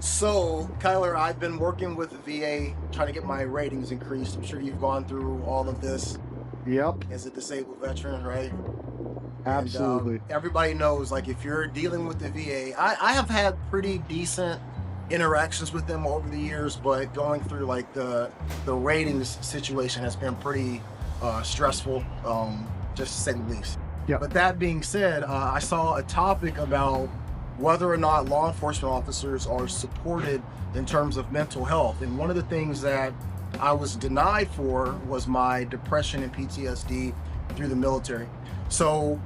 So, Kyler, I've been working with the VA trying to get my ratings increased. I'm sure you've gone through all of this Yep, as a disabled veteran, right? And absolutely. everybody knows, like, if you're dealing with the VA, I have had pretty decent interactions with them over the years, but going through like the ratings situation has been pretty stressful, just to say the least. Yep. But that being said, I saw a topic about whether or not law enforcement officers are supported in terms of mental health. And one of the things that I was denied for was my depression and PTSD through the military. So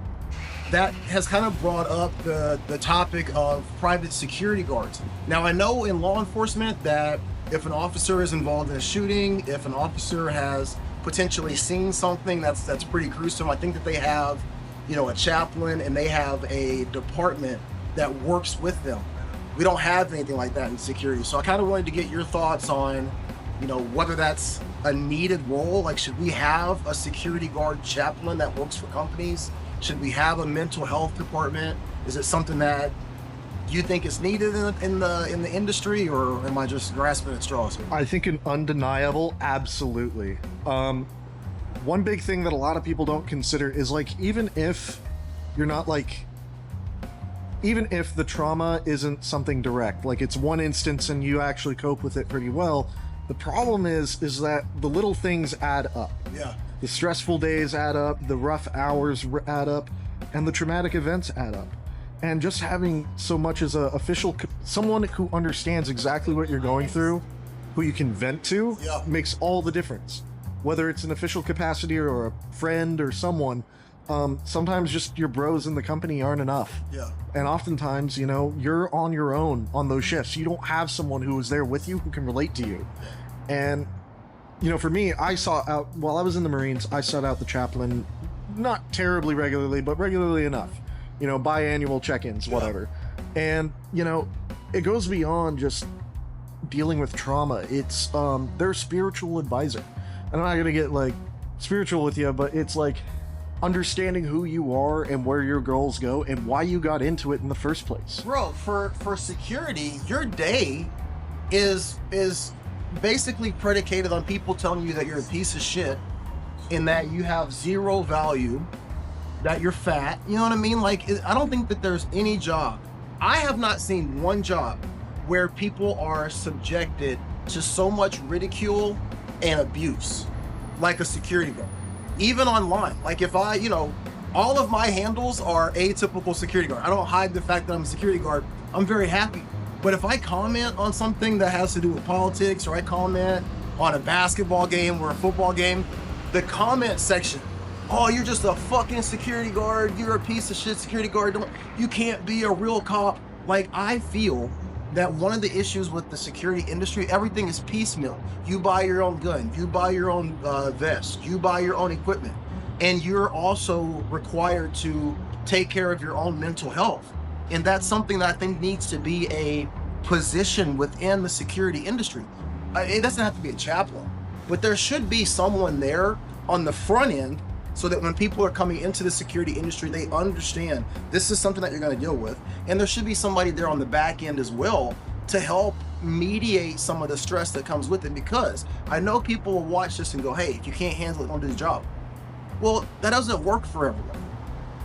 that has kind of brought up the topic of private security guards. Now, I know in law enforcement that if an officer is involved in a shooting, if an officer has potentially seen something that's pretty gruesome, I think that they have, a chaplain and they have a department that works with them. We don't have anything like that in security. So I kind of wanted to get your thoughts on, whether that's a needed role. Like, should we have a security guard chaplain that works for companies? Should we have a mental health department? Is it something that you think is needed in the industry, or am I just grasping at straws here? I think an undeniable, absolutely. One big thing that a lot of people don't consider is like, even if the trauma isn't something direct, like it's one instance and you actually cope with it pretty well, the problem is that the little things add up. Yeah. The stressful days add up, the rough hours add up, and the traumatic events add up. And just having so much as someone who understands exactly what you're going through, who you can vent to, Yeah. makes all the difference. Whether it's an official capacity or a friend or someone, sometimes just your bros in the company aren't enough. Yeah. And oftentimes, you're on your own on those shifts. You don't have someone who is there with you who can relate to you. And for me, while I was in the Marines, I sought out the chaplain, not terribly regularly, but regularly enough. Biannual check-ins, whatever. And, it goes beyond just dealing with trauma. It's their spiritual advisor. And I'm not gonna get like spiritual with you, but it's like understanding who you are and where your goals go and why you got into it in the first place. Bro, for security, your day is basically predicated on people telling you that you're a piece of shit, in that you have zero value, that you're fat. You know what I mean? Like, I don't think that there's any job. I have not seen one job where people are subjected to so much ridicule and abuse like a security guard. Even online. Like, if all of my handles are atypical security guard. I don't hide the fact that I'm a security guard. I'm very happy. But if I comment on something that has to do with politics, or I comment on a basketball game or a football game, the comment section, oh, you're just a fucking security guard, you're a piece of shit security guard, you can't be a real cop. Like, I feel that one of the issues with the security industry, everything is piecemeal. You buy your own gun, you buy your own vest, you buy your own equipment, and you're also required to take care of your own mental health. And that's something that I think needs to be a position within the security industry. It doesn't have to be a chaplain, but there should be someone there on the front end, so that when people are coming into the security industry, they understand this is something that you're going to deal with. And there should be somebody there on the back end as well to help mediate some of the stress that comes with it. Because I know people will watch this and go, hey, if you can't handle it, don't do the job. Well, that doesn't work for everyone,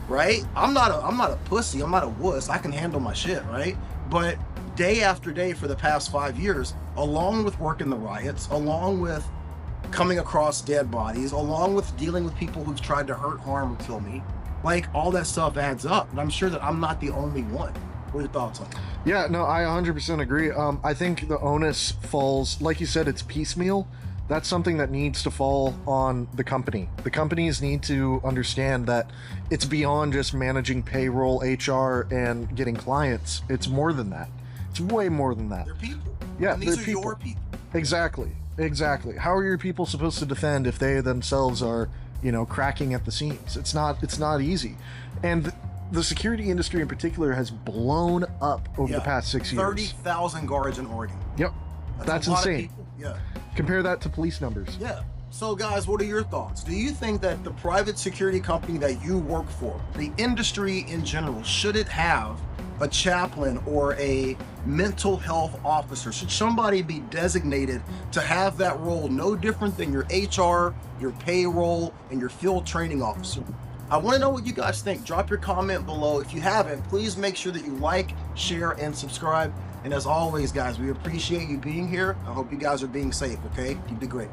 right? I'm not a pussy. I'm not a wuss. I can handle my shit, right? But day after day for the past 5 years, along with working the riots, along with coming across dead bodies, along with dealing with people who've tried to hurt, harm, or kill me, like, all that stuff adds up. And I'm sure that I'm not the only one. What are your thoughts on that? Yeah, no, I 100% agree. I think the onus falls, like you said, it's piecemeal. That's something that needs to fall on the company. The companies need to understand that it's beyond just managing payroll, HR, and getting clients. It's more than that. It's way more than that. They're people. Yeah, and these they're are people. your people. Exactly. How are your people supposed to defend if they themselves are, cracking at the seams? It's not easy. And the security industry in particular has blown up over the past 6 years. 30,000 guards in Oregon. Yep. That's a lot of insane. people. Yeah. Compare that to police numbers. Yeah. So, guys, what are your thoughts? Do you think that the private security company that you work for, the industry in general, should it have a chaplain or a mental health officer? Should somebody be designated to have that role, no different than your HR, your payroll, and your field training officer? I want to know what you guys think. Drop your comment below. If you haven't, please make sure that you like, share, and subscribe. And as always, guys, we appreciate you being here. I hope you guys are being safe, okay? You did great.